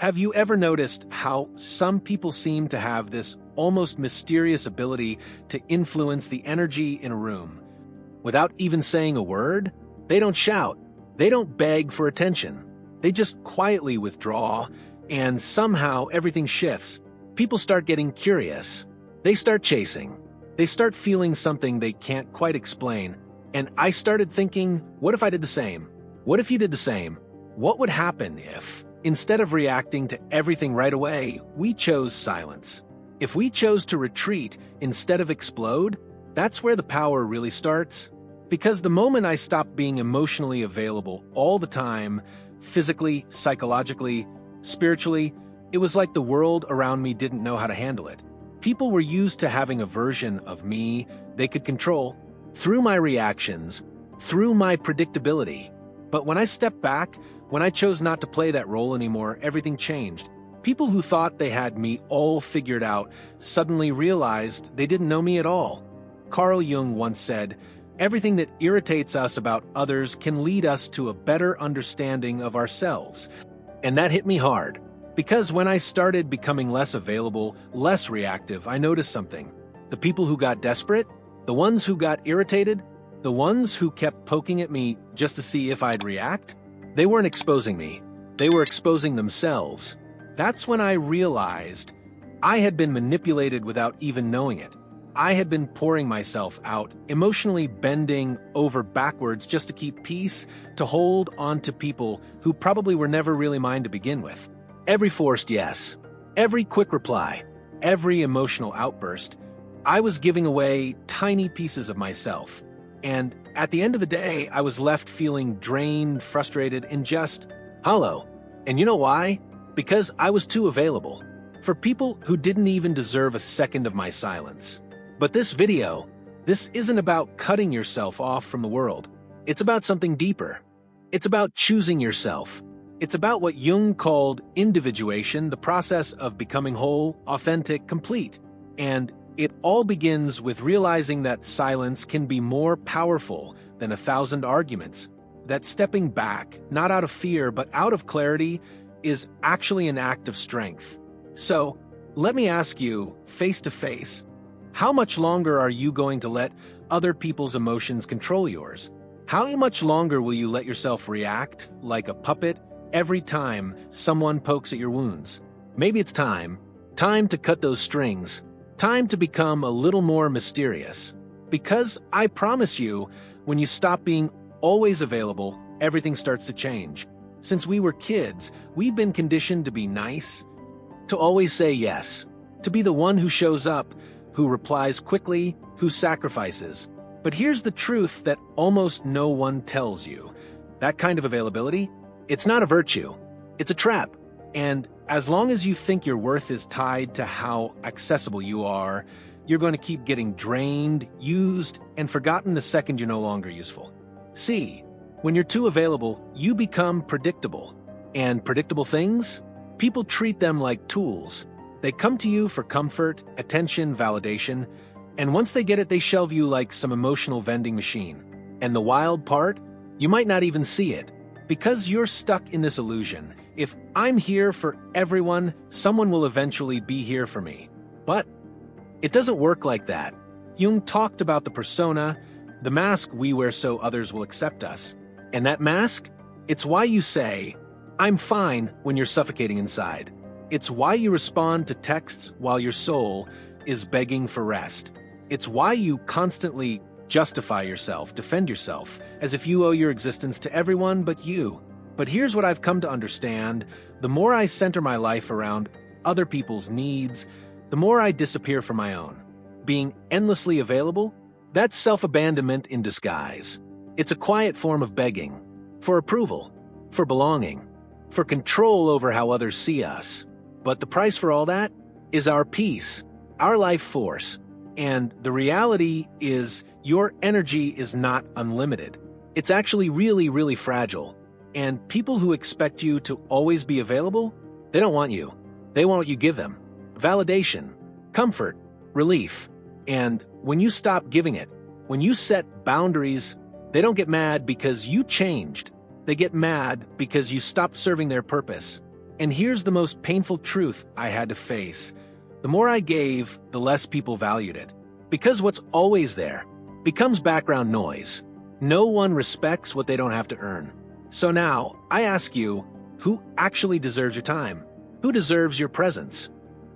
Have you ever noticed how some people seem to have this almost mysterious ability to influence the energy in a room? Without even saying a word, they don't shout, they don't beg for attention. They just quietly withdraw, and somehow everything shifts. People start getting curious. They start chasing. They start feeling something they can't quite explain. And I started thinking, what if I did the same? What if you did the same? What would happen if, instead of reacting to everything right away, we chose silence? If we chose to retreat instead of explode, that's where the power really starts. Because the moment I stopped being emotionally available all the time, physically, psychologically, spiritually, it was like the world around me didn't know how to handle it. People were used to having a version of me they could control through my reactions, through my predictability. But when I stepped back, when I chose not to play that role anymore, everything changed. People who thought they had me all figured out suddenly realized they didn't know me at all. Carl Jung once said, "Everything that irritates us about others can lead us to a better understanding of ourselves." And that hit me hard. Because when I started becoming less available, less reactive, I noticed something. The people who got desperate, the ones who got irritated, the ones who kept poking at me just to see if I'd react, they weren't exposing me. They were exposing themselves. That's when I realized I had been manipulated without even knowing it. I had been pouring myself out, emotionally bending over backwards just to keep peace, to hold on to people who probably were never really mine to begin with. Every forced yes, every quick reply, every emotional outburst, I was giving away tiny pieces of myself. And at the end of the day, I was left feeling drained, frustrated, and just hollow. And you know why? Because I was too available for people who didn't even deserve a second of my silence. But this video, this isn't about cutting yourself off from the world. It's about something deeper. It's about choosing yourself. It's about what Jung called individuation, the process of becoming whole, authentic, complete. And it all begins with realizing that silence can be more powerful than 1,000 arguments. That stepping back, not out of fear, but out of clarity, is actually an act of strength. So, let me ask you, face to face, how much longer are you going to let other people's emotions control yours? How much longer will you let yourself react like a puppet every time someone pokes at your wounds? Maybe it's time to cut those strings, time to become a little more mysterious. Because I promise you, when you stop being always available, everything starts to change. Since we were kids, we've been conditioned to be nice, to always say yes, to be the one who shows up, who replies quickly, who sacrifices. But here's the truth that almost no one tells you. That kind of availability, it's not a virtue. It's a trap. And as long as you think your worth is tied to how accessible you are, you're going to keep getting drained, used, and forgotten the second you're no longer useful. See, when you're too available, you become predictable. And predictable things? People treat them like tools. They come to you for comfort, attention, validation, and once they get it, they shelve you like some emotional vending machine. And the wild part? You might not even see it. Because you're stuck in this illusion. If I'm here for everyone, someone will eventually be here for me. But it doesn't work like that. Jung talked about the persona, the mask we wear so others will accept us. And that mask? It's why you say, "I'm fine," when you're suffocating inside. It's why you respond to texts while your soul is begging for rest. It's why you constantly justify yourself, defend yourself, as if you owe your existence to everyone but you. But here's what I've come to understand. The more I center my life around other people's needs, the more I disappear from my own. Being endlessly available? That's self-abandonment in disguise. It's a quiet form of begging. For approval. For belonging. For control over how others see us. But the price for all that is our peace, our life force. And the reality is your energy is not unlimited. It's actually really, really fragile. And people who expect you to always be available, they don't want you. They want what you give them. Validation, comfort, relief. And when you stop giving it, when you set boundaries, they don't get mad because you changed. They get mad because you stopped serving their purpose. And here's the most painful truth I had to face. The more I gave, the less people valued it. Because what's always there becomes background noise. No one respects what they don't have to earn. So now, I ask you, who actually deserves your time? Who deserves your presence?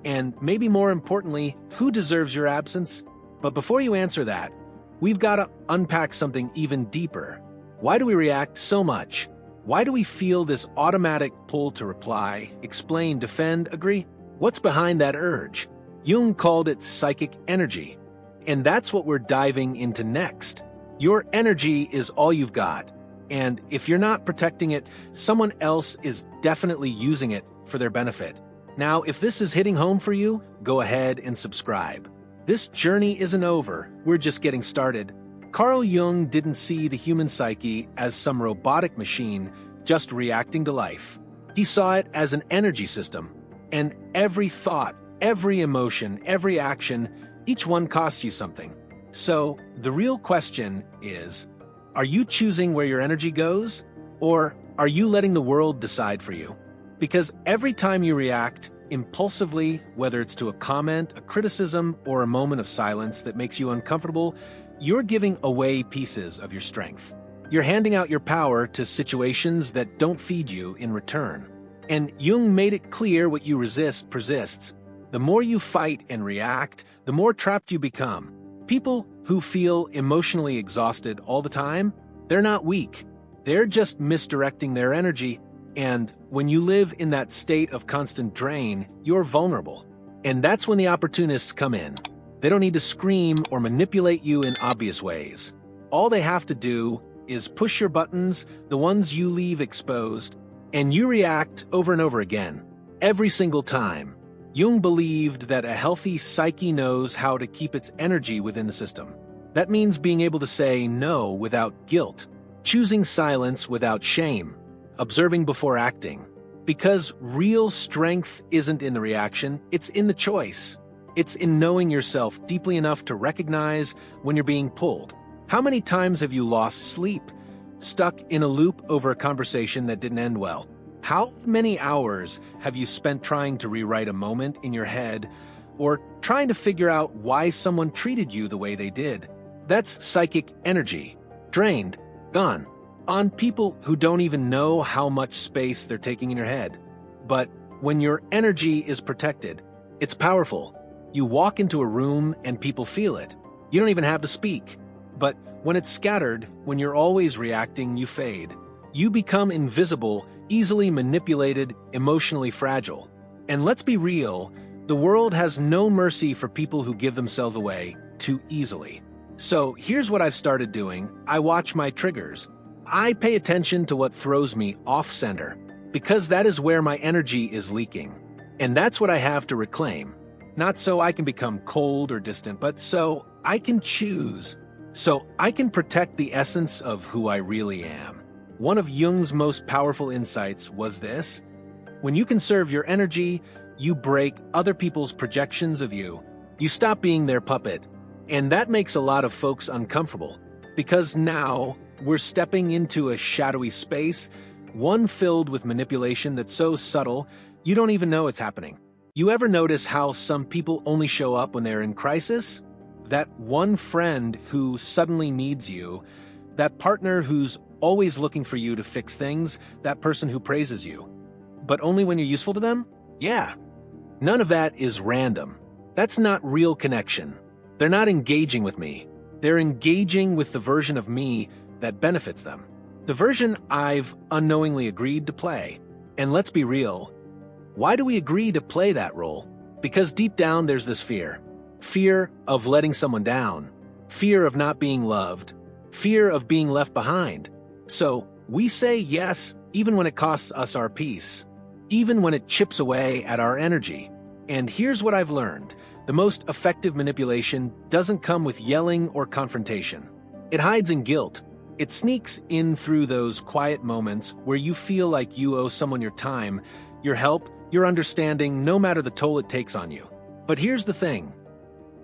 And maybe more importantly, who deserves your absence? But before you answer that, we've got to unpack something even deeper. Why do we react so much? Why do we feel this automatic pull to reply, explain, defend, agree? What's behind that urge? Jung called it psychic energy. And that's what we're diving into next. Your energy is all you've got. And if you're not protecting it, someone else is definitely using it for their benefit. Now, if this is hitting home for you, go ahead and subscribe. This journey isn't over, we're just getting started. Carl Jung didn't see the human psyche as some robotic machine just reacting to life. He saw it as an energy system. And every thought, every emotion, every action, each one costs you something. So, the real question is, are you choosing where your energy goes? Or are you letting the world decide for you? Because every time you react impulsively, whether it's to a comment, a criticism, or a moment of silence that makes you uncomfortable, you're giving away pieces of your strength. You're handing out your power to situations that don't feed you in return. And Jung made it clear what you resist persists. The more you fight and react, the more trapped you become. People who feel emotionally exhausted all the time, they're not weak. They're just misdirecting their energy. And when you live in that state of constant drain, you're vulnerable. And that's when the opportunists come in. They don't need to scream or manipulate you in obvious ways. All they have to do is push your buttons, the ones you leave exposed, and you react over and over again, every single time. Jung believed that a healthy psyche knows how to keep its energy within the system. That means being able to say no without guilt, choosing silence without shame, observing before acting. Because real strength isn't in the reaction, it's in the choice. It's in knowing yourself deeply enough to recognize when you're being pulled. How many times have you lost sleep, stuck in a loop over a conversation that didn't end well? How many hours have you spent trying to rewrite a moment in your head or trying to figure out why someone treated you the way they did? That's psychic energy. Drained, gone, on people who don't even know how much space they're taking in your head. But when your energy is protected, it's powerful. You walk into a room and people feel it. You don't even have to speak. But when it's scattered, when you're always reacting, you fade. You become invisible, easily manipulated, emotionally fragile. And let's be real, the world has no mercy for people who give themselves away too easily. So here's what I've started doing. I watch my triggers. I pay attention to what throws me off center, because that is where my energy is leaking. And that's what I have to reclaim. Not so I can become cold or distant, but so I can choose. So I can protect the essence of who I really am. One of Jung's most powerful insights was this: when you conserve your energy, you break other people's projections of you. You stop being their puppet. And that makes a lot of folks uncomfortable, because now we're stepping into a shadowy space, one filled with manipulation that's so subtle, you don't even know it's happening. You ever notice how some people only show up when they're in crisis? That one friend who suddenly needs you, that partner who's always looking for you to fix things, that person who praises you. But only when you're useful to them? Yeah. None of that is random. That's not real connection. They're not engaging with me. They're engaging with the version of me that benefits them. The version I've unknowingly agreed to play. And let's be real, why do we agree to play that role? Because deep down there's this fear. Fear of letting someone down. Fear of not being loved. Fear of being left behind. So we say yes even when it costs us our peace. Even when it chips away at our energy. And here's what I've learned. The most effective manipulation doesn't come with yelling or confrontation. It hides in guilt. It sneaks in through those quiet moments where you feel like you owe someone your time, your help, your understanding, no matter the toll it takes on you. But here's the thing.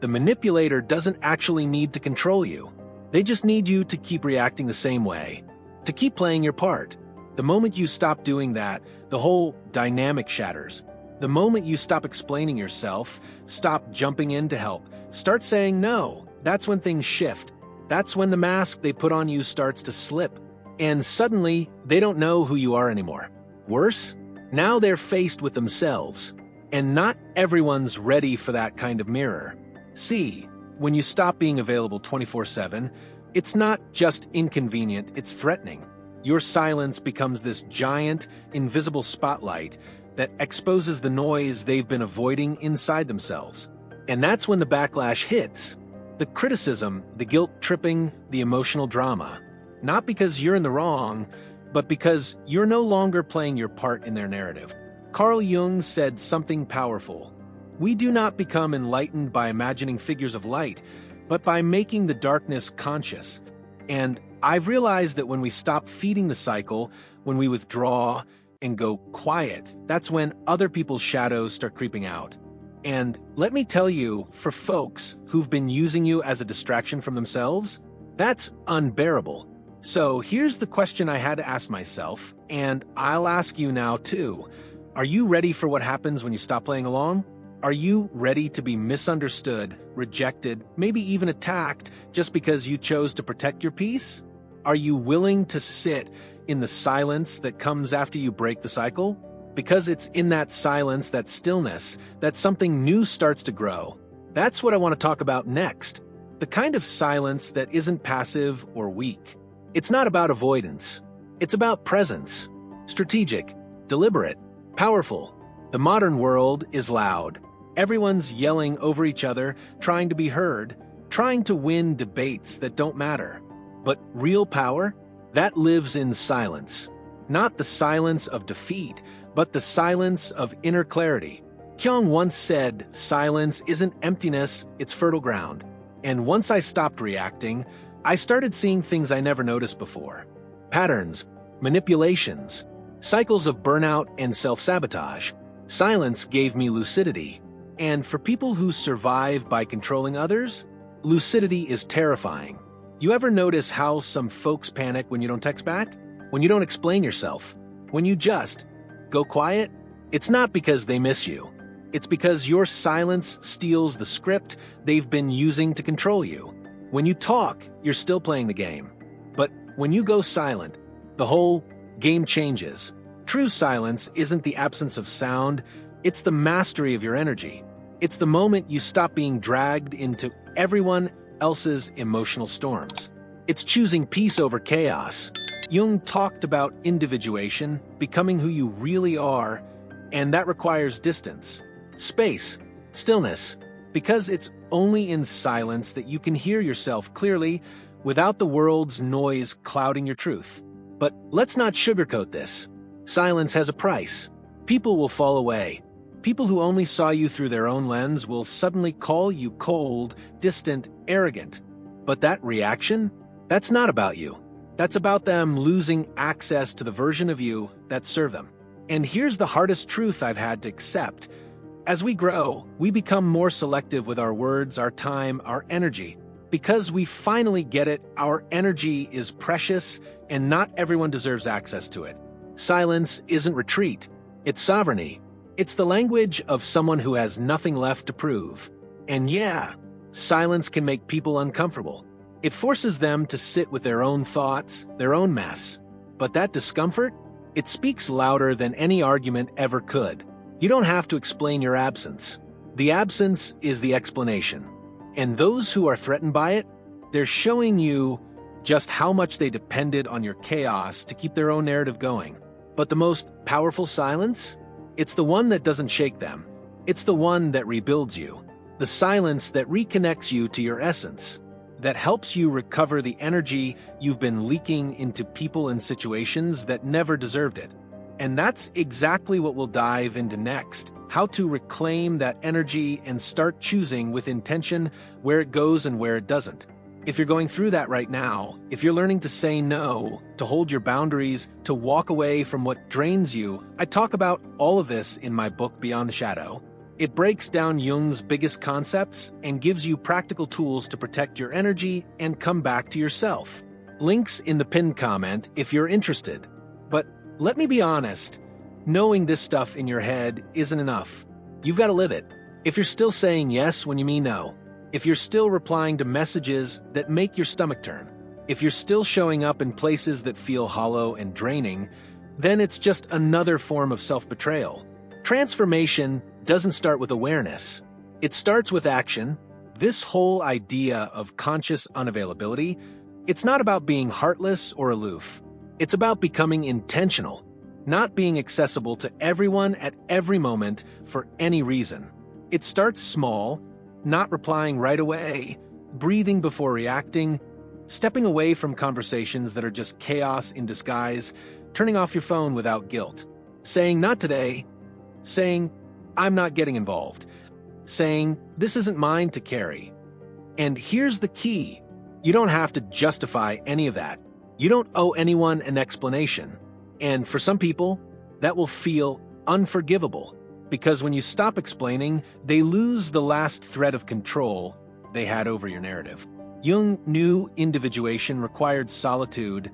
The manipulator doesn't actually need to control you. They just need you to keep reacting the same way, to keep playing your part. The moment you stop doing that, the whole dynamic shatters. The moment you stop explaining yourself, stop jumping in to help, start saying no, that's when things shift. That's when the mask they put on you starts to slip. And suddenly, they don't know who you are anymore. Worse, now they're faced with themselves. And not everyone's ready for that kind of mirror. See, when you stop being available 24/7, it's not just inconvenient, it's threatening. Your silence becomes this giant, invisible spotlight that exposes the noise they've been avoiding inside themselves. And that's when the backlash hits. The criticism, the guilt-tripping, the emotional drama. Not because you're in the wrong, but because you're no longer playing your part in their narrative. Carl Jung said something powerful. We do not become enlightened by imagining figures of light, but by making the darkness conscious. And I've realized that when we stop feeding the cycle, when we withdraw and go quiet, that's when other people's shadows start creeping out. And let me tell you, for folks who've been using you as a distraction from themselves, that's unbearable. So here's the question I had to ask myself, and I'll ask you now too. Are you ready for what happens when you stop playing along? Are you ready to be misunderstood, rejected, maybe even attacked just because you chose to protect your peace? Are you willing to sit in the silence that comes after you break the cycle? Because it's in that silence, that stillness, that something new starts to grow. That's what I want to talk about next. The kind of silence that isn't passive or weak. It's not about avoidance. It's about presence. Strategic, deliberate, powerful. The modern world is loud. Everyone's yelling over each other, trying to be heard, trying to win debates that don't matter. But real power? That lives in silence. Not the silence of defeat, but the silence of inner clarity. Jung once said, silence isn't emptiness, it's fertile ground. And once I stopped reacting, I started seeing things I never noticed before. Patterns, manipulations, cycles of burnout and self-sabotage. Silence gave me lucidity. And for people who survive by controlling others, lucidity is terrifying. You ever notice how some folks panic when you don't text back? When you don't explain yourself? When you just go quiet? It's not because they miss you. It's because your silence steals the script they've been using to control you. When you talk, you're still playing the game. But when you go silent, the whole game changes. True silence isn't the absence of sound, it's the mastery of your energy. It's the moment you stop being dragged into everyone else's emotional storms. It's choosing peace over chaos. Jung talked about individuation, becoming who you really are, and that requires distance, space, stillness, because it's only in silence that you can hear yourself clearly without the world's noise clouding your truth. But let's not sugarcoat this. Silence has a price. People will fall away. People who only saw you through their own lens will suddenly call you cold, distant, arrogant. But that reaction? That's not about you. That's about them losing access to the version of you that served them. And here's the hardest truth I've had to accept. As we grow, we become more selective with our words, our time, our energy. Because we finally get it, our energy is precious and not everyone deserves access to it. Silence isn't retreat, it's sovereignty. It's the language of someone who has nothing left to prove. And yeah, silence can make people uncomfortable. It forces them to sit with their own thoughts, their own mess. But that discomfort, it speaks louder than any argument ever could. You don't have to explain your absence. The absence is the explanation. And those who are threatened by it, they're showing you just how much they depended on your chaos to keep their own narrative going. But the most powerful silence? It's the one that doesn't shake them. It's the one that rebuilds you. The silence that reconnects you to your essence. That helps you recover the energy you've been leaking into people and situations that never deserved it. And that's exactly what we'll dive into next. How to reclaim that energy and start choosing with intention where it goes and where it doesn't. If you're going through that right now, if you're learning to say no, to hold your boundaries, to walk away from what drains you, I talk about all of this in my book Beyond the Shadow. It breaks down Jung's biggest concepts and gives you practical tools to protect your energy and come back to yourself. Links in the pinned comment if you're interested. But Let me be honest, knowing this stuff in your head isn't enough. You've got to live it. If you're still saying yes when you mean no, if you're still replying to messages that make your stomach turn, if you're still showing up in places that feel hollow and draining, then it's just another form of self-betrayal. Transformation doesn't start with awareness. It starts with action. This whole idea of conscious unavailability, it's not about being heartless or aloof. It's about becoming intentional, not being accessible to everyone at every moment for any reason. It starts small, not replying right away, breathing before reacting, stepping away from conversations that are just chaos in disguise, turning off your phone without guilt, saying not today, saying I'm not getting involved, saying this isn't mine to carry. And here's the key. You don't have to justify any of that. You don't owe anyone an explanation. And for some people, that will feel unforgivable, because when you stop explaining, they lose the last thread of control they had over your narrative. Jung knew individuation required solitude,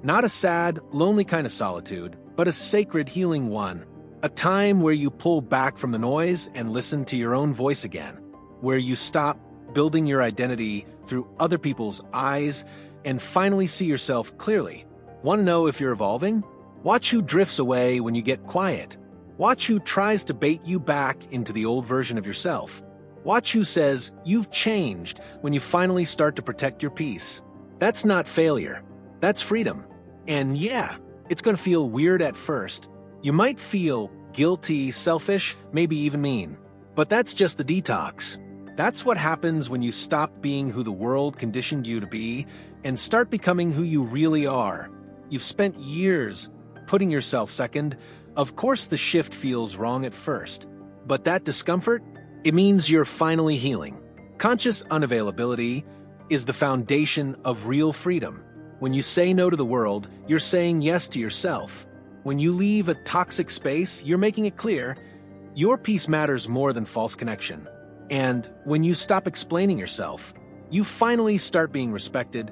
not a sad, lonely kind of solitude, but a sacred, healing one. A time where you pull back from the noise and listen to your own voice again, where you stop building your identity through other people's eyes and finally see yourself clearly. Want to know if you're evolving? Watch who drifts away when you get quiet. Watch who tries to bait you back into the old version of yourself. Watch who says you've changed when you finally start to protect your peace. That's not failure. That's freedom. And yeah, it's going to feel weird at first. You might feel guilty, selfish, maybe even mean. But that's just the detox. That's what happens when you stop being who the world conditioned you to be and start becoming who you really are. You've spent years putting yourself second. Of course the shift feels wrong at first, but that discomfort, it means you're finally healing. Conscious unavailability is the foundation of real freedom. When you say no to the world, you're saying yes to yourself. When you leave a toxic space, you're making it clear your peace matters more than false connection. And when you stop explaining yourself, you finally start being respected,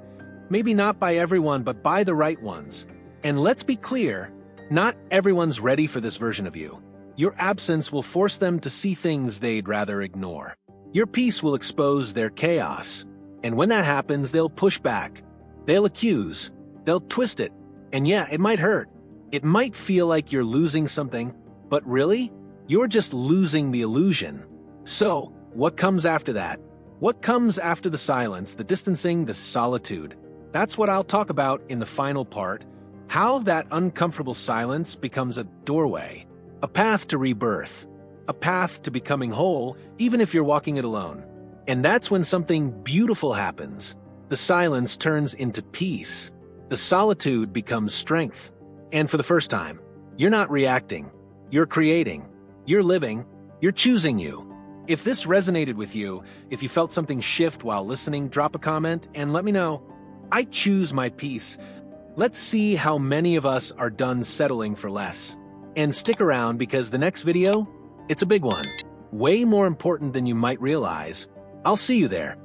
maybe not by everyone, but by the right ones. And let's be clear, not everyone's ready for this version of you. Your absence will force them to see things they'd rather ignore. Your peace will expose their chaos. And when that happens, they'll push back. They'll accuse. They'll twist it. And yeah, it might hurt. It might feel like you're losing something, but really, you're just losing the illusion. So, what comes after that? What comes after the silence, the distancing, the solitude? That's what I'll talk about in the final part. How that uncomfortable silence becomes a doorway, a path to rebirth, a path to becoming whole, even if you're walking it alone. And that's when something beautiful happens. The silence turns into peace. The solitude becomes strength. And for the first time, you're not reacting. You're creating. You're living. You're choosing you. If this resonated with you, if you felt something shift while listening, drop a comment and let me know. I choose my peace. Let's see how many of us are done settling for less. And stick around because the next video, it's a big one. Way more important than you might realize. I'll see you there.